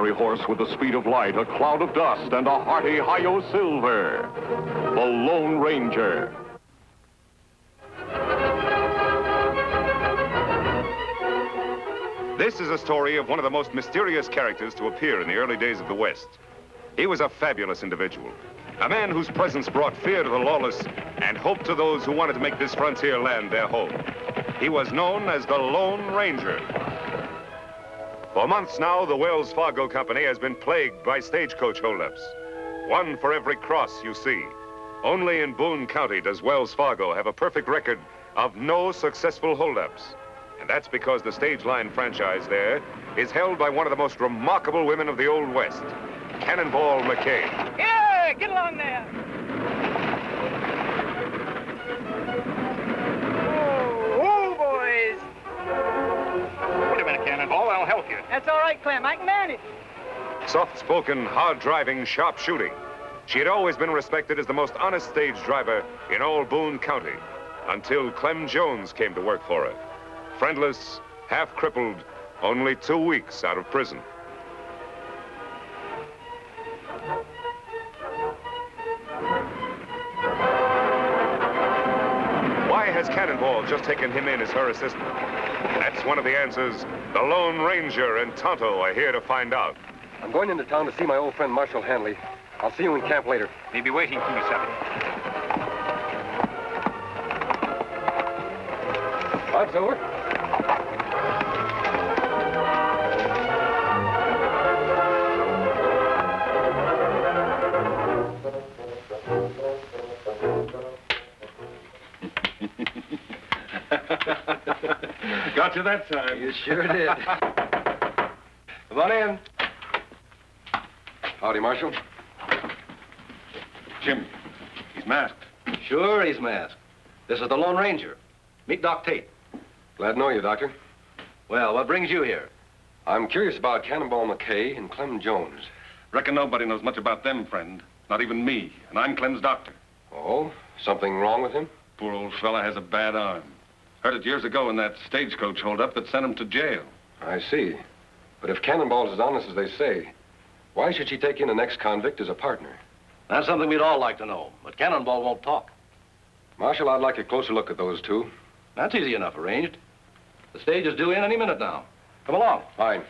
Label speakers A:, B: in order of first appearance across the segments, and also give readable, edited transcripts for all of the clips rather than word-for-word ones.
A: stationary horse with the speed of light, a cloud of dust, and a hearty hi-yo silver. The Lone Ranger.
B: This is a story of one of the most mysterious characters to appear in the early days of the West. He was a fabulous individual, a man whose presence brought fear to the lawless and hope to those who wanted to make this frontier land their home. He was known as the Lone Ranger. For months now, the Wells Fargo Company has been plagued by stagecoach holdups. One for every cross you see. Only in Boone County does Wells Fargo have a perfect record of no successful holdups. And that's because the stage line franchise there is held by one of the most remarkable women of the Old West, Cannonball McKay.
C: Yeah, get along there. Oh, boys.
D: Wait a minute, Cannonball. I'll help you.
C: That's all right, Clem. I can manage.
B: Soft-spoken, hard-driving, sharp shooting. She had always been respected as the most honest stage driver in all Boone County, until Clem Jones came to work for her. Friendless, half-crippled, only 2 weeks out of prison. Why has Cannonball just taken him in as her assistant? That's one of the answers the Lone Ranger and Tonto are here to find out.
E: I'm going into town to see my old friend Marshal Hanley. I'll see you in camp later.
D: He'll be waiting for you, Seven.
E: Bob Silver.
D: Got you that time.
E: You sure did. Come on in. Howdy, Marshal.
D: Jim, he's masked.
E: Sure, he's masked. This is the Lone Ranger. Meet Doc Tate. Glad to know you, Doctor. Well, what brings you here? I'm curious about Cannonball McKay and Clem Jones.
D: Reckon nobody knows much about them, friend. Not even me. And I'm Clem's doctor.
E: Oh, something wrong with him?
D: Poor old fella has a bad arm. Heard it years ago in that stagecoach holdup that sent him to jail.
E: I see. But if Cannonball's as honest as they say, why should she take in an ex-convict as a partner?
F: That's something we'd all like to know, but Cannonball won't talk.
E: Marshal, I'd like a closer look at those two.
F: That's easy enough arranged. The stage is due in any minute now. Come along.
E: Fine.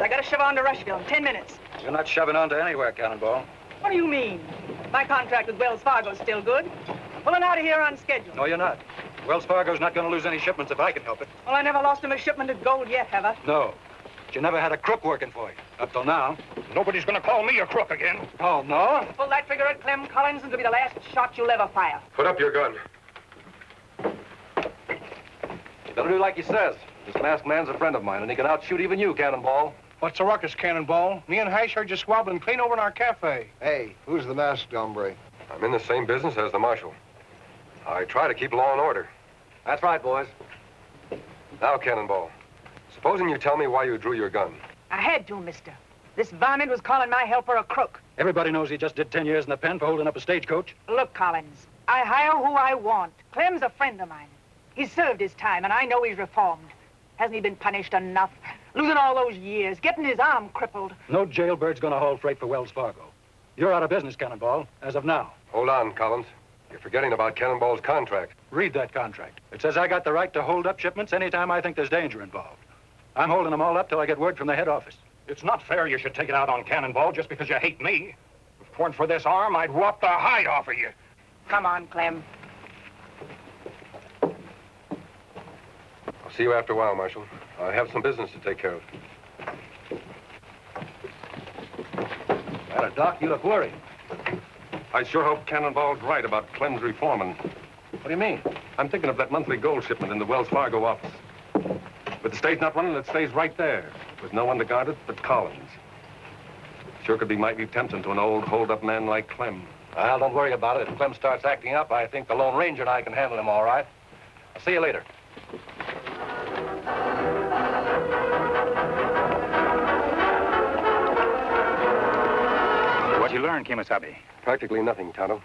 C: I gotta shove on to Rushville in 10 minutes.
F: You're not shoving on to anywhere, Cannonball.
C: What do you mean? My contract with Wells Fargo's still good. I'm pulling out of here on schedule.
F: No, you're not. Wells Fargo's not going to lose any shipments if I can help it.
C: Well, I never lost him a shipment of gold yet, have I?
F: No. But you never had a crook working for you, up till now.
D: Nobody's gonna call me a crook again.
F: Oh, no?
C: Pull that trigger at Clem Collins and it'll be the last shot you'll ever fire.
E: Put up your gun.
F: You better do like he says. This masked man's a friend of mine, and he can outshoot even you, Cannonball.
G: What's the ruckus, Cannonball? Me and Hash heard you squabbling clean over in our cafe.
H: Hey, who's the masked hombre?
E: I'm in the same business as the Marshal. I try to keep law and order.
F: That's right, boys.
E: Now, Cannonball, supposing you tell me why you drew your gun.
C: I had to, mister. This varmint was calling my helper a crook.
F: Everybody knows he just did 10 years in the pen for holding up a stagecoach.
C: Look, Collins, I hire who I want. Clem's a friend of mine. He's served his time, and I know he's reformed. Hasn't he been punished enough? Losing all those years, getting his arm crippled.
F: No jailbird's gonna haul freight for Wells Fargo. You're out of business, Cannonball, as of now.
E: Hold on, Collins. You're forgetting about Cannonball's contract.
F: Read that contract. It says I got the right to hold up shipments anytime I think there's danger involved. I'm holding them all up till I get word from the head office.
D: It's not fair you should take it out on Cannonball just because you hate me. If it weren't for this arm, I'd rot the hide off of you.
C: Come on, Clem.
E: I'll see you after a while, Marshal. I have some business to take care of.
F: Doc, you look worried.
D: I sure hope Cannonball's right about Clem's reforming.
F: What do you mean?
D: I'm thinking of that monthly gold shipment in the Wells Fargo office. With the stage not running, it stays right there, with no one to guard it but Collins. Sure could be mighty tempting to an old hold-up man like Clem.
F: Well, don't worry about it. If Clem starts acting up, I think the Lone Ranger and I can handle him all right. I'll see you later.
I: What you learn, Kimasabi?
E: Practically nothing, Tonto.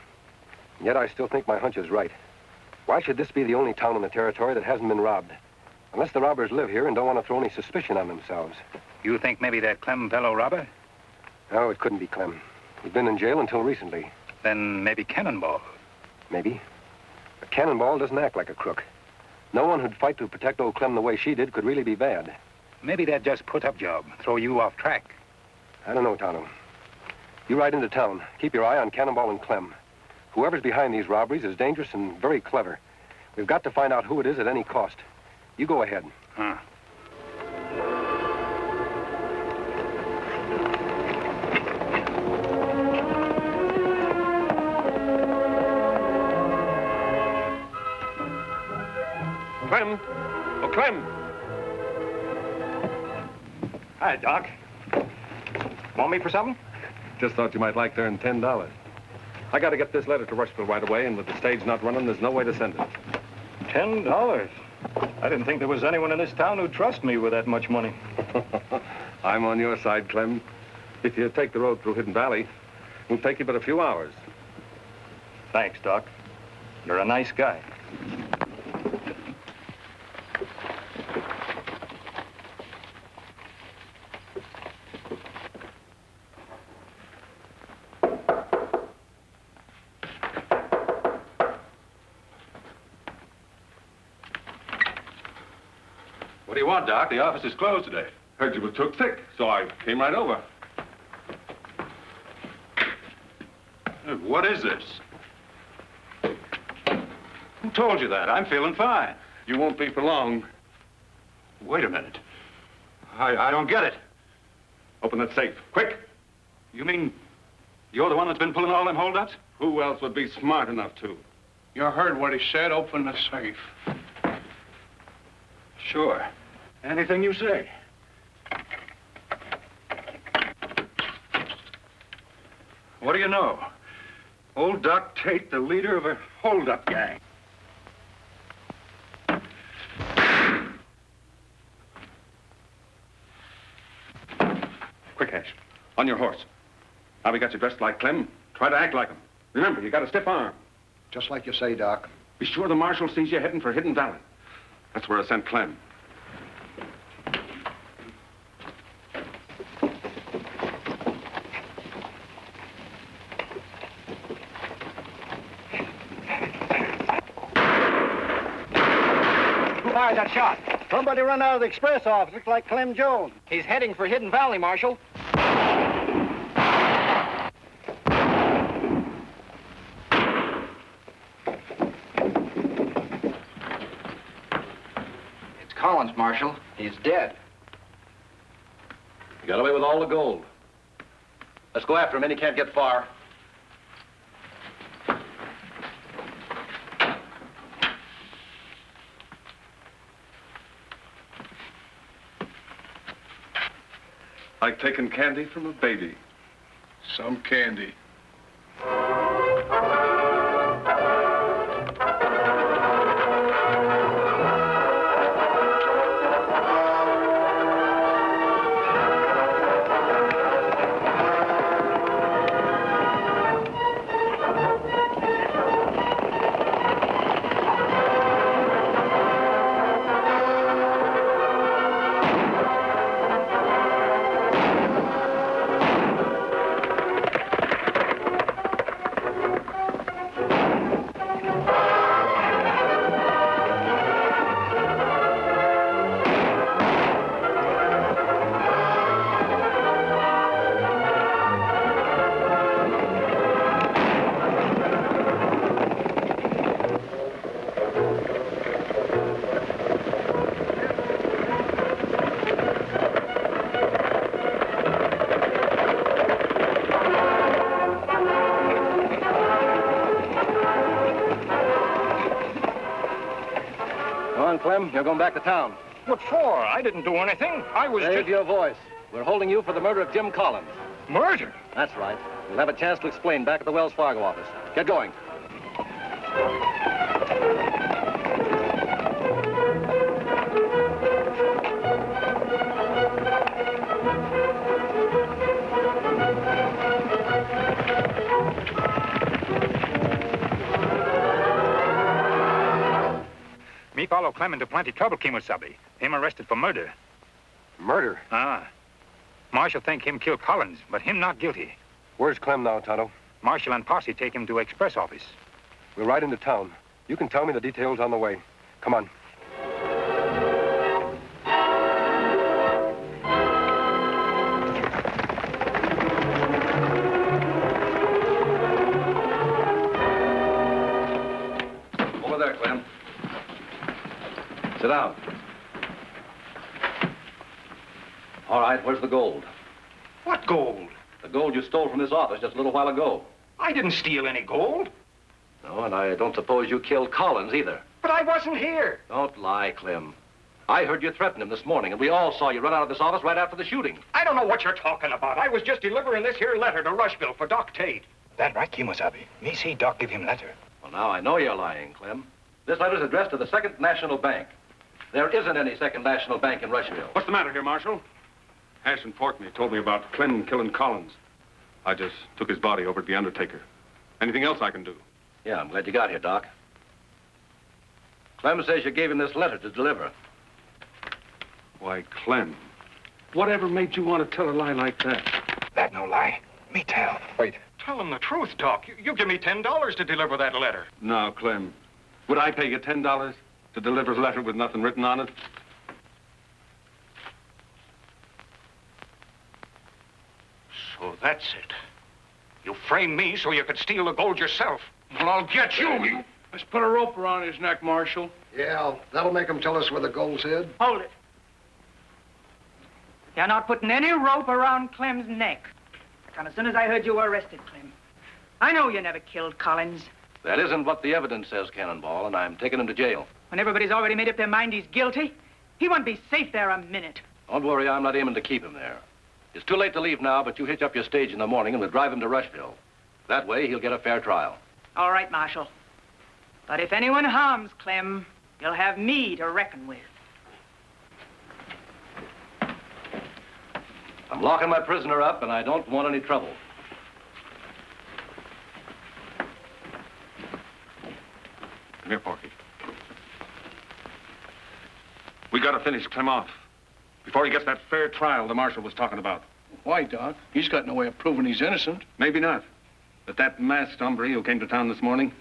E: Yet I still think my hunch is right. Why should this be the only town in the territory that hasn't been robbed? Unless the robbers live here and don't want to throw any suspicion on themselves.
I: You think maybe that Clem fellow robber?
E: No, it couldn't be Clem. He'd been in jail until recently.
I: Then maybe Cannonball.
E: Maybe. But Cannonball doesn't act like a crook. No one who'd fight to protect old Clem the way she did could really be bad.
I: Maybe that just put-up job, throw you off track.
E: I don't know, Tonto. You ride into town. Keep your eye on Cannonball and Clem. Whoever's behind these robberies is dangerous and very clever. We've got to find out who it is at any cost. You go ahead.
I: Huh.
D: Clem! Oh, Clem!
F: Hi, Doc. Want me for something?
D: Just thought you might like to earn $10. I got to get this letter to Rushville right away, and with the stage not running, there's no way to send it.
F: $10? I didn't think there was anyone in this town who'd trust me with that much money.
D: I'm on your side, Clem. If you take the road through Hidden Valley, it'll take you but a few hours.
F: Thanks, Doc. You're a nice guy.
J: What do you want, Doc? The office is closed today.
D: Heard you were took sick, so I came right over.
J: What is this? Who told you that? I'm feeling fine.
D: You won't be for long.
J: Wait a minute. I don't get it.
D: Open that safe, quick.
J: You mean you're the one that's been pulling all them holdups?
D: Who else would be smart enough to?
G: You heard what he said. Open the safe.
J: Sure. Anything you say. What do you know? Old Doc Tate, the leader of a holdup gang.
D: Quick, Ash. On your horse. Now we got you dressed like Clem. Try to act like him. Remember, you got a stiff arm.
H: Just like you say, Doc.
D: Be sure the marshal sees you heading for Hidden Valley. That's where I sent Clem.
G: Who fired that shot?
K: Somebody run out of the express office. Looks like Clem Jones.
G: He's heading for Hidden Valley, Marshal. Collins, Marshal. He's dead.
E: He got away with all the gold. Let's go after him, and he can't get far.
D: Like taking candy from a baby.
G: Some candy.
K: Clem, you're going back to town.
F: What for? I didn't do anything. I was
K: Save your voice. We're holding you for the murder of Jim Collins.
F: Murder?
K: That's right. We'll have a chance to explain back at the Wells Fargo office. Get going.
I: Me follow Clem into plenty trouble, Kimosabe. Him arrested for murder.
E: Murder?
I: Ah. Marshal think him kill Collins, but him not guilty.
E: Where's Clem now, Tonto?
I: Marshal and posse take him to express office.
E: We'll ride into town. You can tell me the details on the way. Come on.
F: Over there, Clem. Sit down. All right, where's the gold?
G: What gold?
F: The gold you stole from this office just a little while ago.
G: I didn't steal any gold.
F: No, and I don't suppose you killed Collins either.
G: But I wasn't here.
F: Don't lie, Clem. I heard you threaten him this morning, and we all saw you run out of this office right after the shooting.
G: I don't know what you're talking about. I was just delivering this here letter to Rushville for Doc Tate.
I: That right, Kimosabe. Me see Doc give him letter.
F: Well, now I know you're lying, Clem. This letter's addressed to the Second National Bank. There isn't any Second National Bank in Rushville.
D: What's the matter here, Marshal? Hash and Portney told me about Clem killing Collins. I just took his body over to the undertaker. Anything else I can do?
F: Yeah, I'm glad you got here, Doc. Clem says you gave him this letter to deliver.
D: Why, Clem, whatever made you want to tell a lie like that?
I: That no lie. Me tell.
E: Wait.
G: Tell him the truth, Doc. You give me $10 to deliver that letter.
D: No, Clem. Would I pay you $10 to deliver a letter with nothing written on it?
G: So that's it. You framed me so you could steal the gold yourself. Well, I'll get you.
J: Let's put a rope around his neck, Marshal.
H: Yeah, that'll make him tell us where the gold's hid.
C: Hold it. You're not putting any rope around Clem's neck. Come as soon as I heard you were arrested, Clem. I know you never killed Collins.
F: That isn't what the evidence says, Cannonball, and I'm taking him to jail.
C: When everybody's already made up their mind he's guilty, he won't be safe there a minute.
F: Don't worry, I'm not aiming to keep him there. It's too late to leave now, but you hitch up your stage in the morning and we'll drive him to Rushville. That way, he'll get a fair trial.
C: All right, Marshal. But if anyone harms Clem, you'll have me to reckon with.
F: I'm locking my prisoner up, and I don't want any trouble.
D: Come here, Porky. We gotta finish Clem off before he gets that fair trial the marshal was talking about.
J: Why, Doc? He's got no way of proving he's innocent.
D: Maybe not. But that masked hombre who came to town this morning,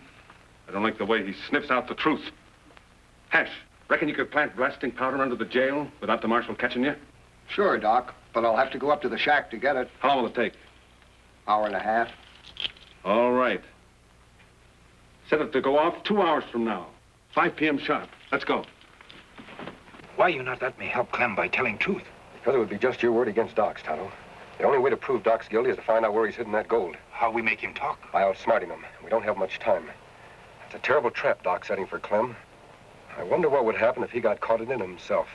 D: I don't like the way he sniffs out the truth. Hash, reckon you could plant blasting powder under the jail without the marshal catching you?
H: Sure, Doc, but I'll have to go up to the shack to get it.
D: How long will it take?
H: Hour and a half.
D: All right. Set it to go off 2 hours from now. 5 p.m. sharp. Let's go.
I: Why you not let me help Clem by telling truth?
E: Because it would be just your word against Doc's, Tonto. The only way to prove Doc's guilty is to find out where he's hidden that gold.
I: How we make him talk?
E: By outsmarting him. We don't have much time. It's a terrible trap Doc's setting for Clem. I wonder what would happen if he got caught in it himself.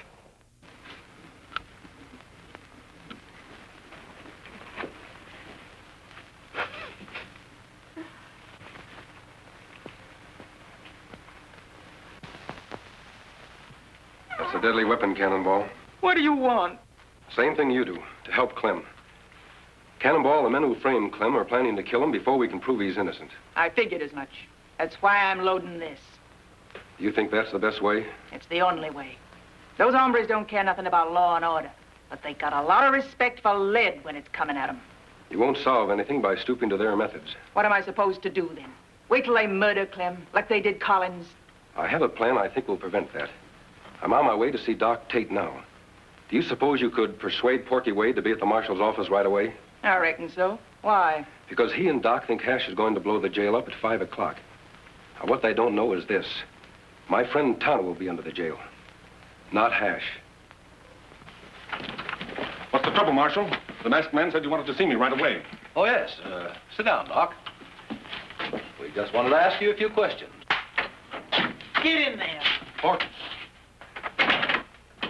E: That's a deadly weapon, Cannonball.
C: What do you want?
E: Same thing you do, to help Clem. Cannonball, the men who framed Clem are planning to kill him before we can prove he's innocent.
C: I figured as much. That's why I'm loading this.
E: You think that's the best way?
C: It's the only way. Those hombres don't care nothing about law and order, but they got a lot of respect for lead when it's coming at them.
E: You won't solve anything by stooping to their methods.
C: What am I supposed to do then? Wait till they murder Clem, like they did Collins?
E: I have a plan I think will prevent that. I'm on my way to see Doc Tate now. Do you suppose you could persuade Porky Wade to be at the marshal's office right away?
C: I reckon so. Why?
E: Because he and Doc think Hash is going to blow the jail up at 5 o'clock. Now, what they don't know is this. My friend Tonto will be under the jail, not Hash.
D: What's the trouble, Marshal? The masked man said you wanted to see me right away.
F: Oh, yes. Sit down, Doc. We just wanted to ask you a few questions.
C: Get in there.
D: Porky.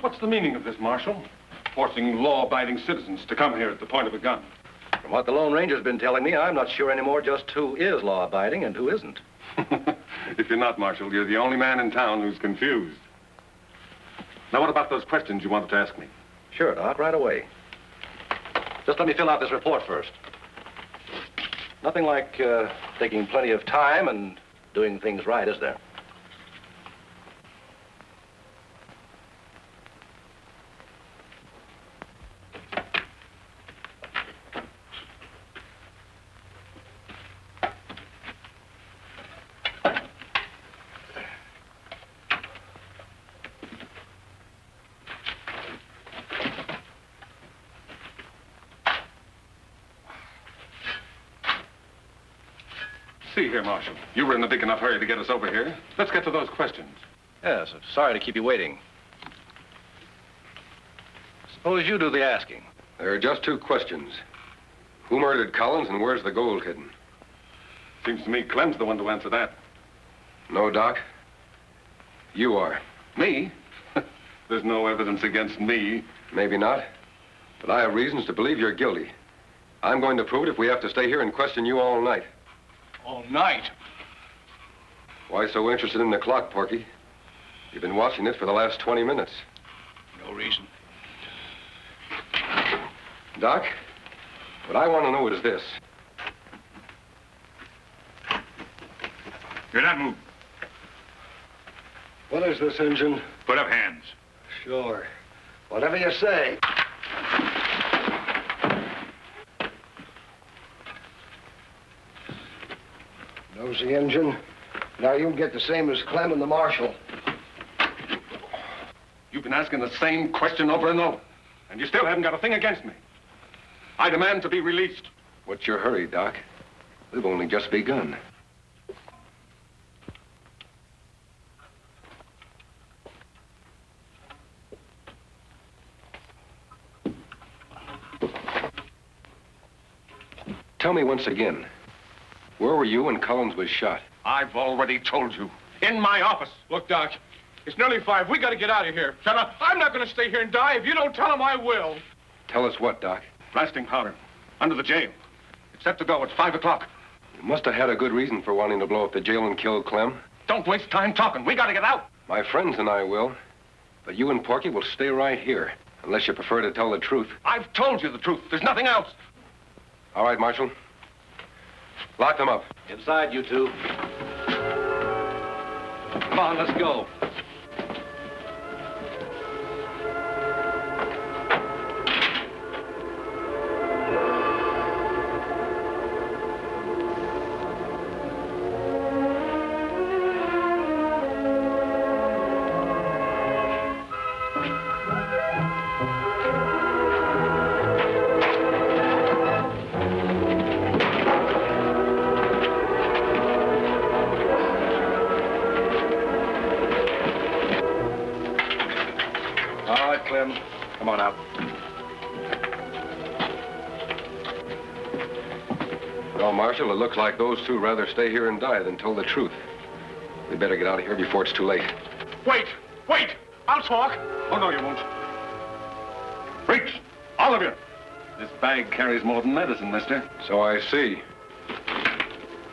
D: What's the meaning of this, Marshal? Forcing law-abiding citizens to come here at the point of a gun.
F: From what the Lone Ranger's been telling me, I'm not sure anymore just who is law-abiding and who isn't.
D: If you're not, Marshal, you're the only man in town who's confused. Now, what about those questions you wanted to ask me?
F: Sure, Doc, right away. Just let me fill out this report first. Nothing like taking plenty of time and doing things right, is there?
D: See here, Marshal. You were in a big enough hurry to get us over here. Let's get to those questions.
F: Yes, sorry to keep you waiting. Suppose you do the asking.
E: There are just 2 questions. Who murdered Collins and where's the gold hidden?
D: Seems to me Clem's the one to answer that.
E: No, Doc. You are.
D: Me? There's no evidence against me.
E: Maybe not. But I have reasons to believe you're guilty. I'm going to prove it if we have to stay here and question you all night.
G: All night?
E: Why so interested in the clock, Porky? You've been watching it for the last 20 minutes.
G: No reason.
E: Doc, what I want to know is this.
I: You're not moved.
H: What is this, Injun?
I: Put up hands.
H: Sure. Whatever you say. Nosy Injun. Now you get the same as Clem and the Marshal.
D: You've been asking the same question over and over, and you still haven't got a thing against me. I demand to be released.
E: What's your hurry, Doc? We've only just begun. Tell me once again, where were you when Collins was shot?
D: I've already told you. In my office.
G: Look, Doc, it's nearly 5. We got to get out of here. Shut up. I'm not going to stay here and die. If you don't tell him, I will.
E: Tell us what, Doc?
D: Blasting powder. Under the jail. It's set to go at 5 o'clock.
E: You must have had a good reason for wanting to blow up the jail and kill Clem.
D: Don't waste time talking. We got to get out.
E: My friends and I will. But you and Porky will stay right here, unless you prefer to tell the truth.
D: I've told you the truth. There's nothing else.
E: All right, Marshal. Lock them up.
F: Inside, you 2. Come on, let's go. Come on out.
E: Well, Marshal, it looks like those 2 rather stay here and die than tell the truth. We better get out of here before it's too late.
G: Wait. I'll talk.
D: Oh, no, you won't. Reach, all of you. This bag carries more than medicine, mister.
E: So I see.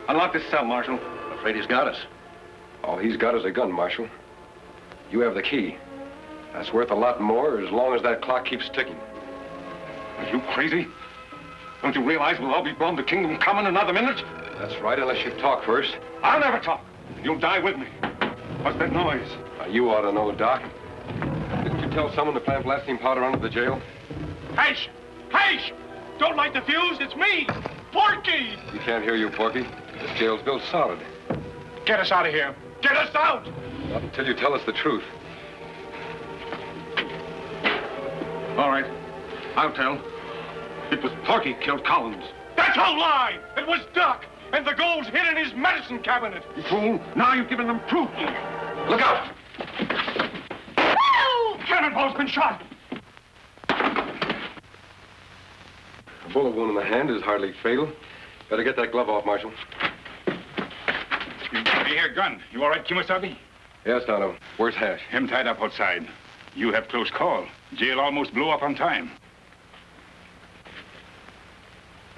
D: Unlock this cell, Marshal.
F: I'm afraid he's got us.
E: All he's got is a gun, Marshal. You have the key. That's worth a lot more as long as that clock keeps ticking.
D: Are you crazy? Don't you realize we'll all be blown to kingdom come in another minute?
E: That's right, unless you talk first.
D: I'll never talk. You'll die with me. What's that noise?
E: Now, you ought to know, Doc. Didn't you tell someone to plant blasting powder under the jail?
G: Hush! Don't light the fuse. It's me, Porky.
E: You can't hear you, Porky. This jail's built solid.
G: Get us out of here. Get us out!
E: Not until you tell us the truth.
D: All right. I'll tell. It was Porky killed Collins.
G: That's a lie! It was Duck, and the gold's hid in his medicine cabinet.
D: You fool. Now you've given them proof. Look out!
G: Cannonball's been shot.
E: A bullet wound in the hand is hardly fatal. Better get that glove off, Marshal.
I: Hey, here, gun. You all right, Kimasabi?
E: Yes, Tonto. Where's Hash?
I: Him tied up outside. You have close call. Jail almost blew up on time.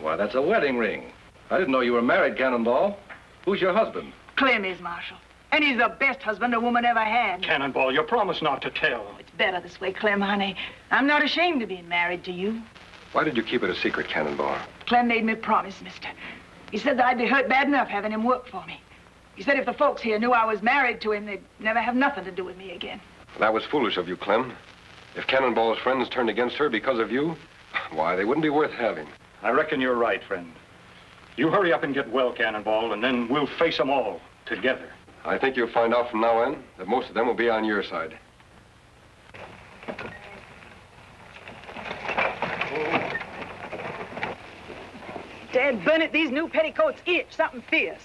F: Why, that's a wedding ring. I didn't know you were married, Cannonball. Who's your husband?
C: Clem is, Marshal. And he's the best husband a woman ever had.
I: Cannonball, you promised not to tell.
C: It's better this way, Clem, honey. I'm not ashamed of being married to you.
E: Why did you keep it a secret, Cannonball?
C: Clem made me promise, mister. He said that I'd be hurt bad enough having him work for me. He said if the folks here knew I was married to him, they'd never have nothing to do with me again.
E: That was foolish of you, Clem. If Cannonball's friends turned against her because of you, why, they wouldn't be worth having.
I: I reckon you're right, friend. You hurry up and get well, Cannonball, and then we'll face them all together.
E: I think you'll find out from now on that most of them will be on your side.
C: Dad burn it, these new petticoats itch something fierce.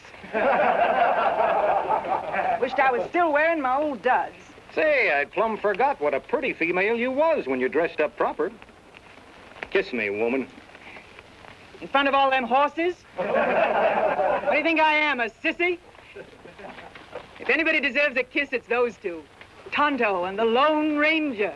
C: Wished I was still wearing my old duds.
G: Say, I plumb forgot what a pretty female you was when you dressed up proper. Kiss me, woman.
C: In front of all them horses? What do you think I am, a sissy? If anybody deserves a kiss, it's those two. Tonto and the Lone Ranger.